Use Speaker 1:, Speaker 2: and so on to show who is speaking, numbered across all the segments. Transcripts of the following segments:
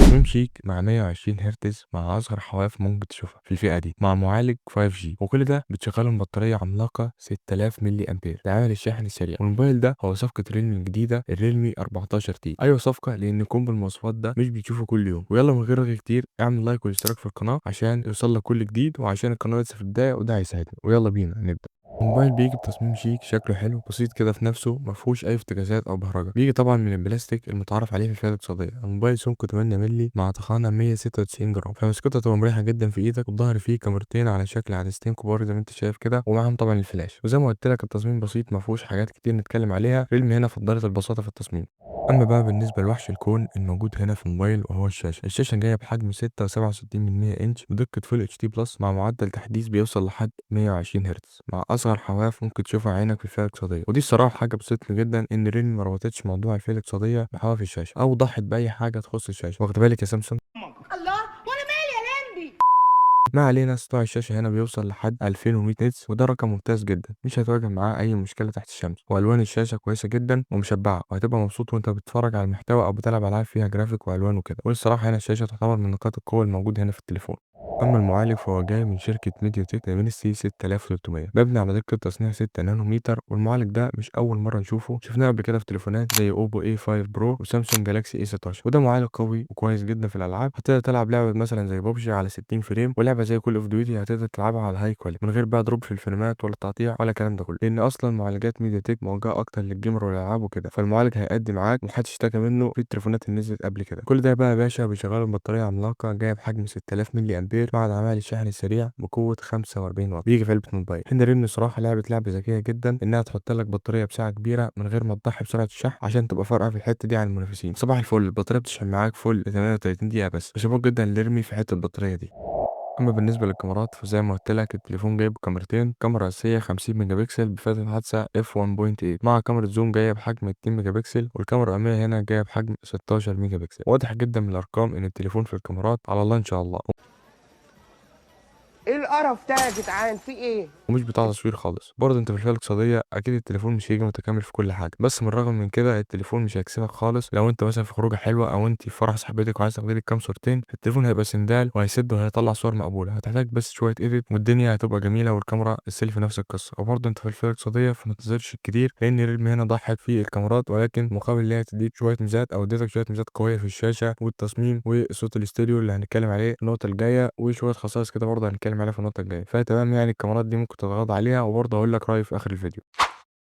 Speaker 1: تصميم شيك مع 120 هرتز مع أصغر حواف ممكن تشوفها في الفئة دي، مع معالج 5G، وكل ده بتشغله ببطارية عملاقة 6000 ملي أمبير لعمل الشاحن السريع. والموبايل ده هو صفقة ريلمي الجديدة، الريلمي 14 تي. أيوة صفقة، لأن كومبو المواصفات ده مش بتشوفه كل يوم. ويلا من غير رغي كتير، اعمل لايك واشتراك في القناة عشان يوصلك كل جديد، وعشان القناة لسه في البداية وده هيساعدنا. ويلا بينا نبدأ. الموبايل بيجي بتصميم شيك، شكله حلو بسيط كده في نفسه، مفهوش اي افتكاسات او بهرجه. بيجي طبعا من البلاستيك المتعارف عليه في الفئه الاقتصاديه. الموبايل سمكه 8 مللي مع تخانه 196 جرام، فمسكته تبقى مريحه جدا في ايدك. والظهر فيه كاميرتين على شكل عدستين كبار زي ما انت شايف كده، ومعاهم طبعا الفلاش. وزي ما قلت لك التصميم بسيط، مفهوش حاجات كتير نتكلم عليها. ريلمي هنا فضلت البساطه في التصميم. اما بقى بالنسبه لوحش الكون الموجود هنا في الموبايل، وهو الشاشه جايه بحجم 6.67 انش بدقه فول اتش دي بلس، مع معدل تحديث بيوصل لحد 120 هرتز، مع اصغر حواف ممكن تشوفها عينك في الفئه الاقتصاديه. ودي الصراحه حاجه بسطتني جدا، ان ريلمي ما ربطتش موضوع الفئه الاقتصاديه بحواف الشاشه، او ضحت باي حاجه تخص الشاشه. واخد بالك يا سامسونج؟
Speaker 2: الله، وانا مالي يا لمبي.
Speaker 1: ما علينا، سطوع الشاشة هنا بيوصل لحد 2100 نيتس، وده رقم ممتاز جدا، مش هتواجه معاه أي مشكلة تحت الشمس. وألوان الشاشة كويسة جدا ومشبعة، وهتبقى مبسوط وأنت بتتفرج على المحتوى أو بتلعب ألعاب فيها جرافيك وألوان وكده. والصراحة هنا الشاشة تعتبر من نقاط القوة الموجودة هنا في التليفون. أما المعالج فهو جاي من شركة ميديا تك دايمنسي 6300، مبني على دقة تصنيع 6 نانومتر. والمعالج ده مش أول مرة نشوفه، شفناه قبل كده في تليفونات زي أوبو اي 5 برو وسامسونج جالاكسي اي 16. وده معالج قوي وكويس جدا في الألعاب. هتقدر تلعب لعبة مثلا زي بوبجي على 60 فريم، ولعبة زي كول اوف ديوتي هتقدر تلعبها على هاي كواليتي من غير بقى دروب في الفريمات ولا تقطيع ولا الكلام ده كله، لأن أصلا معالجات ميديا تك موجهة أكتر للجيمر والألعاب وكده. فالمعالج هيأدي معاك، محدش اشتكى منه في التليفونات اللي نزلت قبل كده. كل ده بقى يا باشا بيشغله ببطارية عملاقة جاية بحجم 6000 ملي أمبير، مع عمال الشحن السريع بقوة 45 واط. بيجي في علبة موبايل. هنا ريلمي صراحة لعبة ذكية جدا، إنها تحط لك بطارية بسعة كبيرة من غير ما تضحي بسرعة الشحن، عشان تبقى فارقة في الحتة دي عن المنافسين. صباح الفل، البطارية بتشحن معاك فل 38 دقيقة بس. شابوك جدا لريلمي في حتة البطارية دي. اما بالنسبه للكاميرات فزي ما قلت لك التليفون جايب كاميرتين، كاميرا اساسيه 50 ميجا بكسل بفتحه حادثه اف 1.8، مع كاميرا زوم جايه بحجم 2 ميجا بكسل، والكاميرا الاماميه هنا جايه بحجم 16 ميجا بكسل. واضح جدا من الارقام ان التليفون في الكاميرات على الله ان شاء الله.
Speaker 2: ايه القرف ده يا جدعان؟ في ايه؟
Speaker 1: ومش بتاع تصوير خالص. برضه انت في الفئه الاقتصاديه اكيد التليفون مش هيجي متكامل في كل حاجه، بس من الرغم من كده التليفون مش هيكسبك خالص. لو انت مثلا في خروجه حلوه، او انت في فرح صاحبتك وعايز تاخدي لك كام صورتين، التليفون هيبقى سندال وهيسد وهيطلع صور مقبوله. هتحتاج بس شويه ايديت والدنيا هتبقى جميله. والكاميرا السيلفي نفس القصه. وبرضه انت في الفئه الاقتصاديه فما تنتظرش كتير، لان ريلمي هنا ضحت في الكاميرات، ولكن مقابل ان هي تديك شويه ميزات، او اديتك شويه ميزات قويه في الشاشه والتصميم والصوت الاستوديو اللي هنتكلم عليه النقطه الجايه، وشويه خصائص كده برضه هنتكلم عليها في النقطه الجايه. فتمام، يعني الكاميرات دي ممكن تتغاضى عليها، وبرضه هقول لك رايي في اخر الفيديو.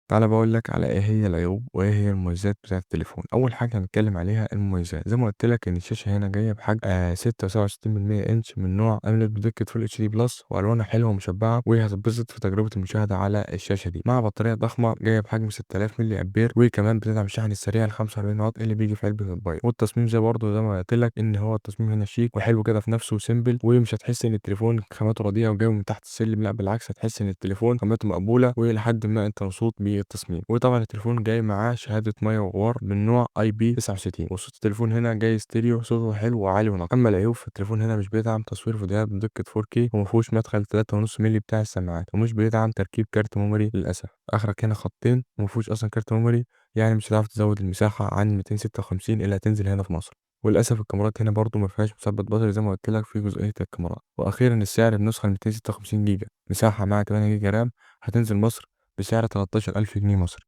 Speaker 1: تعالى بقول لك على ايه هي العيوب وايه هي المميزات بتاعه التليفون. اول حاجه هنتكلم عليها المميزات. زي ما قلت لك ان الشاشه هنا جايه بحجم 6.67 انش من نوع اموليد بدقه فول اتش دي بلس، والوانها حلوه ومشبعه، وهتتبسط في تجربه المشاهده على الشاشه دي، مع بطاريه ضخمه جايه بحجم 6000 ملي امبير، وكمان بتدعم الشحن السريع ل 45 واط اللي بيجي في علبه الموبايل. والتصميم زي ما قلت لك ان هو التصميم هنا شيك وحلو كده في نفسه وسيمبل، ومش هتحس ان التليفون خامته رديئه وجاي من تحت السلم، لا بالعكس هتحس ان التليفون خامته مقبوله، ولحد ما انت مبسوط بالتصميم. وطبعا التليفون جاي معاه شهاده ميه وغوار من نوع اي بي 69. وصوت التليفون هنا جاي ستيريو، صوته حلو وعالي ونقي. اما العيوب فالتليفون هنا مش بيدعم تصوير فيديوهات بدقه 4K، وما فيهوش مدخل 3.5 مللي بتاع السماعات، ومش بيدعم تركيب كارت ميموري للاسف. اخرك هنا خطين، وما فيهوش اصلا كارت ميموري، يعني مش هتعرف تزود المساحه عن 256 اللي هتنزل هنا في مصر. وللاسف الكاميرات هنا برضو ما فيهاش مثبت بصري زي ما قلت لك في جزئيه الكاميرات. واخيرا السعر، النسخه 256 جيجا مساحه مع 8 جيجا رام هتنزل مصر بسعر 13000 جنيه مصري.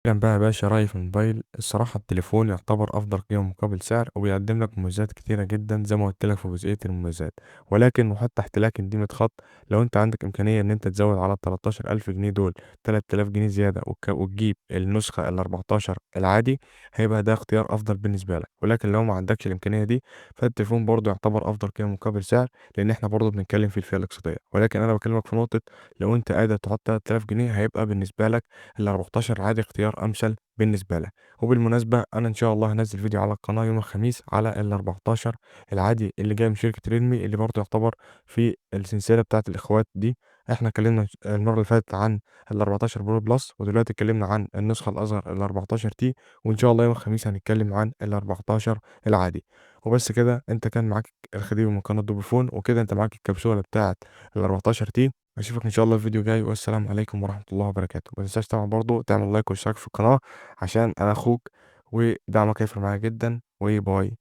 Speaker 1: كان بقى يا باشا رأيي في الموبايل، الصراحة التليفون يعتبر أفضل قيمة مقابل سعر، وبيقدم لك مميزات كتيرة جدا زي ما قلت لك في جزئية المميزات. ولكن وحط تحت لكن دي متخط، لو أنت عندك إمكانية إن أنت تزود على 13000 جنيه دول 3000 جنيه زيادة، وتجيب النسخة ال 14 العادي، هيبقى ده اختيار أفضل بالنسبة لك. ولكن لو ما عندكش الإمكانية دي، فالتليفون برضه يعتبر أفضل قيمة مقابل سعر، لأن إحنا برضه بنتكلم في الفئة الاقتصادية. ولكن أنا بكلمك في نقطة، لو أنت قادر تحط 3000 جنيه هيبقى بالنسبة لك ال 14 عادي اختيار امثل بالنسبه لك. وبالمناسبه انا ان شاء الله هنزل فيديو على القناه يوم الخميس على ال 14 العادي اللي جاي من شركه ريلمي، اللي برضه يعتبر في السلسله بتاعه الاخوات دي. احنا اتكلمنا المره اللي فاتت عن ال 14 برو بلس، ودلوقتي اتكلمنا عن النسخه الاصغر ال 14 تي، وان شاء الله يوم الخميس هنتكلم عن ال 14 العادي. وبس كده، انت كان معاك الخديوي من قناه دوبيفون، وكده انت معاك الكبسوله بتاعه ال 14 تي. اشوفك ان شاء الله في فيديو جاي، والسلام عليكم ورحمة الله وبركاته. ما تنساش طبعا برضو تعمل لايك واشتراك في القناة، عشان انا اخوك ودعمك هيفرق معايا جدا. وباي.